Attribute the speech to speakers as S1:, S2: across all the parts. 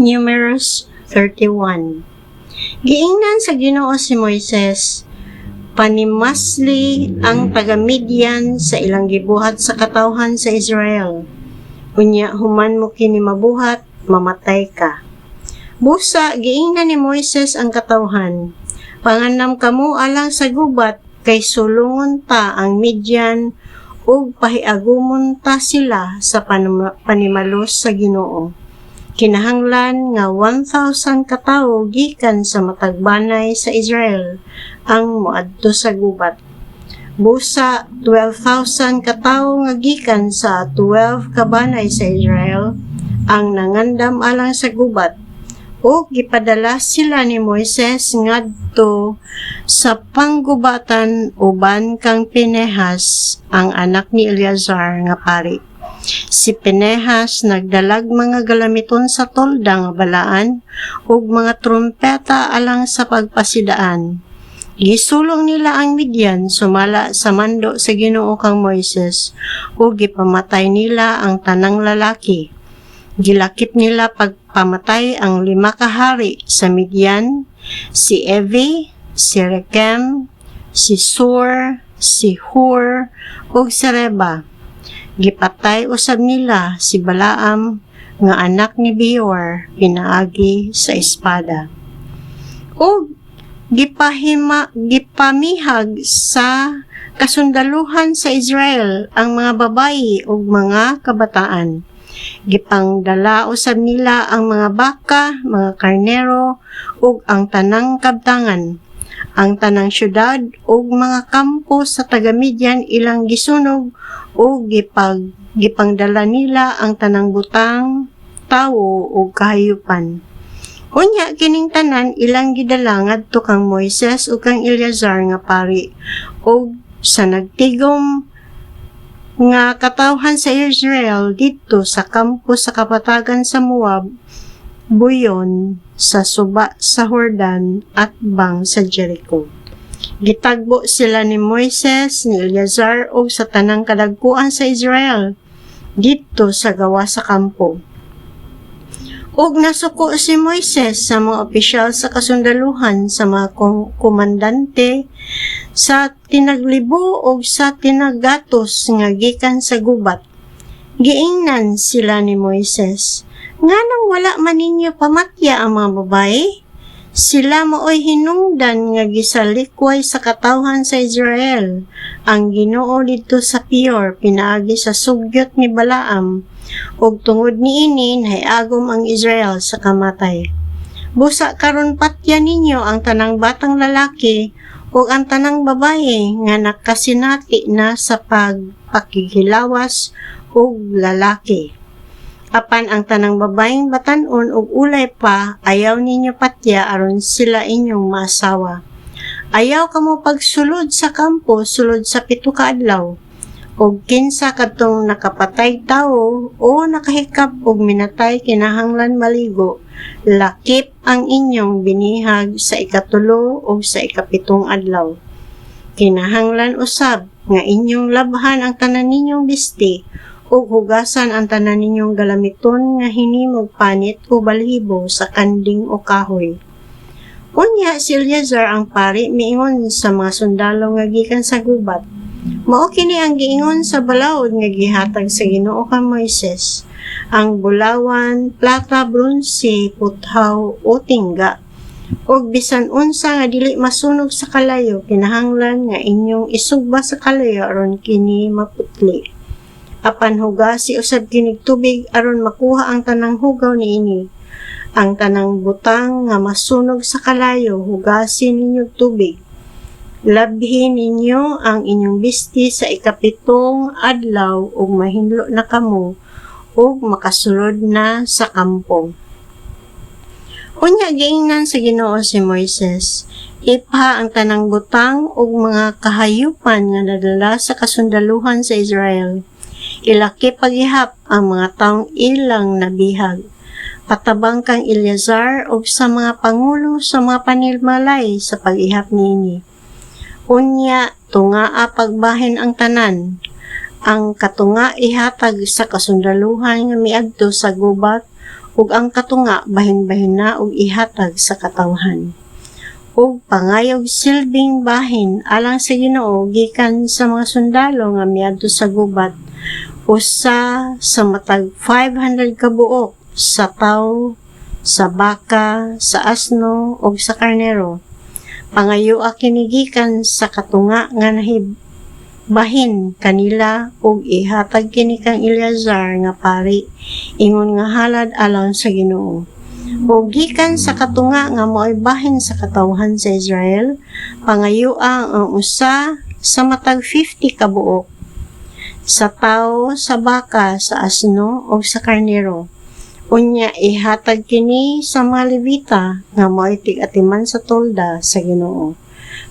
S1: Numerous 31. Giingnan sa Ginoo si Moises, panimasli ang taga-Midian sa ilang gibuhat sa katawhan sa Israel. Unya human mo kini mabuhat, mamatay ka. Busa giingnan ni Moises ang katawhan, panganam kamo alang sa gubat kay sulungon ta ang Midian ug pahiagumon ta sila sa panimalos sa Ginoo. Kinahanglan nga 1,000 katawo gikan sa matagbanay sa Israel ang moadto sa gubat. Busa 12,000 katawo nga gikan sa 12 kabanay sa Israel ang nangandam alang sa gubat, ug gipadala sila ni Moises ngadto sa panggubatan uban kang Pinehas ang anak ni Eleazar nga pari. Si Pinehas nagdalag mga galamiton sa tolda nga balaan ug mga trumpeta alang sa pagpasidaan. Gisulong nila ang Midian sumala sa mando sa Ginoo kang Moises ug gipamatay nila ang tanang lalaki. Gilakip nila pagpamatay ang 5 kahari sa Midian, si Evi, si Rekem, si Sur, si Hur ug si Reba. Gipatay usab nila si Balaam nga anak ni Beor pinaagi sa espada. Ug gipamihag sa kasundaluhan sa Israel ang mga babayi ug mga kabataan. Gipangdala usab nila ang mga baka, mga karnero ug ang tanang kabtangan. Ang tanang syudad ug mga kampo sa taga-Midian ilang gisunog ug gipangdala nila ang tanang butang, tawo ug kahayupan. Unya kining tanan ilang gidala ngadto kang Moises ug kang Eleazar nga pari ug sa nagtigom nga katawhan sa Israel dito sa kampo sa kapatagan sa Moab, buyon sa suba sa Jordan at bang sa Jericho. Gitagbo sila ni Moises, ni Eleazar ug sa tanang kadagkuan sa Israel dito sa gawa sa kampo. Ug nasuko si Moises sa mga opisyal sa kasundaluhan, sa mga komandante, sa tinaglibo ug sa tinagatos nga gikan sa gubat. Giingnan sila ni Moises, nganong wala man ninyo pamatya ang mga babae? Sila maoy hinungdan nga gisalikway sa katawhan sa Israel. Ang Ginoo dito sa Peor pinaagi sa sugyot ni Balaam, ug tungod niini hayagom ang Israel sa kamatay. Busa karon patya ninyo ang tanang batang lalaki ug ang tanang babaye nga nakasinati na sa pagpakihilawas ug lalaki. Apan ang tanang babaeng batan-on ug ulay pa, ayaw ninyo patya aron sila inyong maasawa. Ayaw kamo pagsulod sa kampo sulod sa 7 ka adlaw. Og kinsa kadtong nakapatay tawo o nakahikap og minatay kinahanglan maligo, lakip ang inyong binihag sa 3 o sa 7 adlaw. Kinahanglan usab nga inyong labhan ang tanan ninyong bisti ug hugasan ang tanan ninyong galamiton nga hinimog panit o balhibo sa kanding o kahoy. Unya si Eleazar ang pari miingon sa mga sundalo nga gikan sa gubat, mao kini ang giingon sa balaod nga gihatag sa Ginoo kang Moises, ang bulawan, plata, bronse, puthaw o tingga, ug bisan unsa nga dili masunog sa kalayo, kinahanglan nga inyong isugba sa kalayo aron kini maputli. Apan hugasi usab kinig tubig aron makuha ang tanang hugaw niini. Ang tanang butang nga masunog sa kalayo, hugasin ninyo tubig. Labhin ninyo ang inyong bisti sa 7 adlaw ug mahinlo na kamo ug makasulod na sa kampo. Unya giingnan sa Ginoo si Moises, ipha ang tanang butang ug mga kahayupan nga nadala sa kasundaluhan sa Israel. Ilaki paghihap ang mga taong ilang nabihag. Patabang kang Eleazar ug sa mga pangulo sa mga panilmalay sa paghihap niini. Unya, tungaa pagbahin ang tanan. Ang katunga ihatag sa kasundaluhan nga miadto sa gubat ug ang katunga bahin-bahin na ug ihatag sa katawhan. Ug pangayog silbing bahin alang sa Ginoo gikan sa mga sundalo nga miadto sa gubat, usa sa matag 500 ka buok sa tawo, sa baka, sa asno ug sa karnero. Pangayoa kini gikan sa katunga nga bahin kanila ug ihatag kini kang Eleazar nga pari ingon nga halad alang sa Ginoo. Ug gikan sa katunga nga mo'y bahin sa katawhan sa Israel, pangayoa ang usa sa matag 50 ka buok sa tawo, sa baka, sa asno ug sa karnero. Unya ihatag kini sa mga Levita nga mo'y tig-atiman sa tolda sa Ginoo.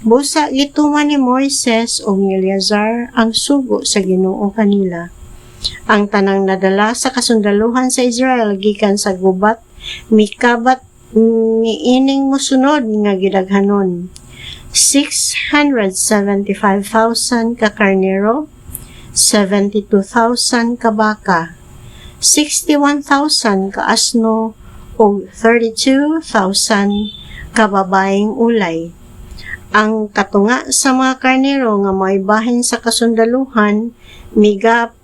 S1: Busa gituman ni Moises ug ni Eleazar ang sugo sa Ginoo kanila. Ang tanang nadala sa kasundaluhan sa Israel gikan sa gubat mikabat niining mosunod nga gidaghanon: 675,000 ka karnero, 72,000 ka baka, 61,000 ka asno ug 32,000 ka babaeng ulay. Ang katunga sa mga karnero nga may bahin sa kasundaluhan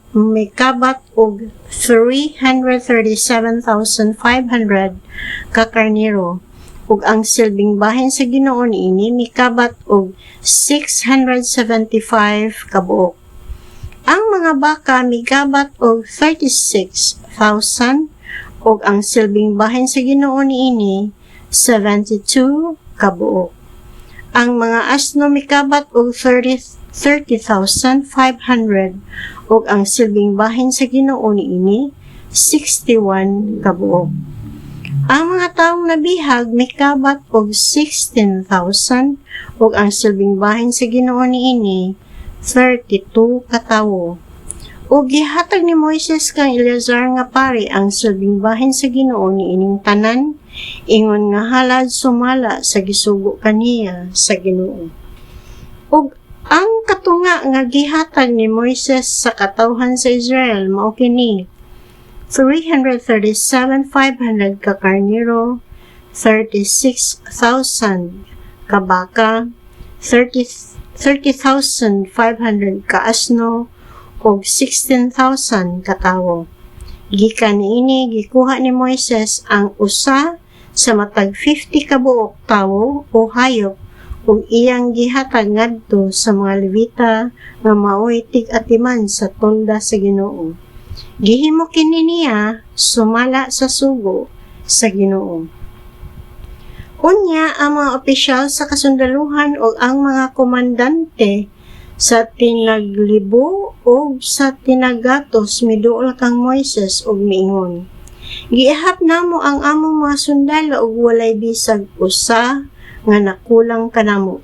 S1: mikabat og 337,500 ka karnero ug ang silbing bahin sa Ginoo niini mikabat og 675 ka buok. Ang mga baka migabat og 36,000 ug ang silbing bahin sa Ginoo niini 72 ka buok. Ang mga asno mikabat og 30,500 ug ang silbing bahin sa Ginoo niini 61 ka buok. Ang mga taong nabihag mikabat og 16,000 ug ang silbing bahin sa Ginoo niini 32 ka tawo. Ug gihatag ni Moises kang Eleazar nga pari ang silbing bahin sa Ginoo niining tanan, ingon nga halad sumala sa gisugo kaniya sa Ginoo. Ug ang katunga nga gihatag ni Moises sa katawhan sa Israel mao kini: 337,500 ka karnero, 36,000 ka baka, 30,500 ka asno ug 16,000 ka tawo. Gikan niini gikuha ni Moises ang usa sa matag 50 ka buok tawo o hayop ug iyang gihatag ngadto sa mga Levita nga maoy tig-atiman sa tolda sa Ginoo. Gihimo kini niya sumala sa sugo sa Ginoo. Unya ang mga opisyal sa kasundaluhan o ang mga komandante sa tinaglibo o sa tinagatos miduol kang Moises og miingon: giihap namo ang among mga sundalo og walay bisag usa nga nakulang kanamo.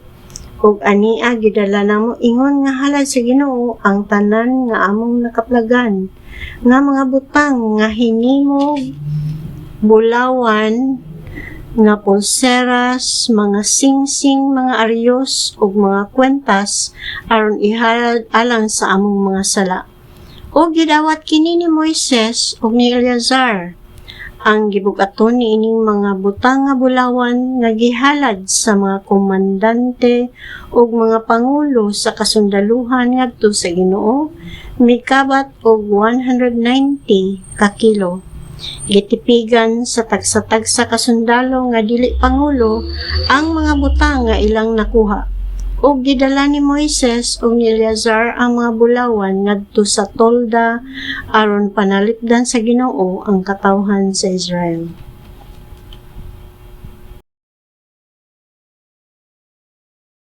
S1: Ug ania gidala namo ingon nga halad sa Ginoo ang tanan nga among nakaplagan nga mga butang nga hinimog, bulawan, nga pulseras, mga singsing, mga aryos ug mga kwentas aron ihalad alang sa among mga sala. O gidawat kini ni Moises ug ni Eleazar ang gibug-aton niining mga butang nga bulawan nga gihalad sa mga komandante ug mga pangulo sa kasundaluhan ngadto sa Ginoo mikabat og 190 ka kilo. Gitipigan sa tagsa-tagsa kasundalo nga dili pangulo ang mga butang nga ilang nakuha. Ug gidala ni Moises ug ni Eleazar ang mga bulawan ngadto sa tolda aron panalipdan sa Ginoo ang katawhan sa Israel.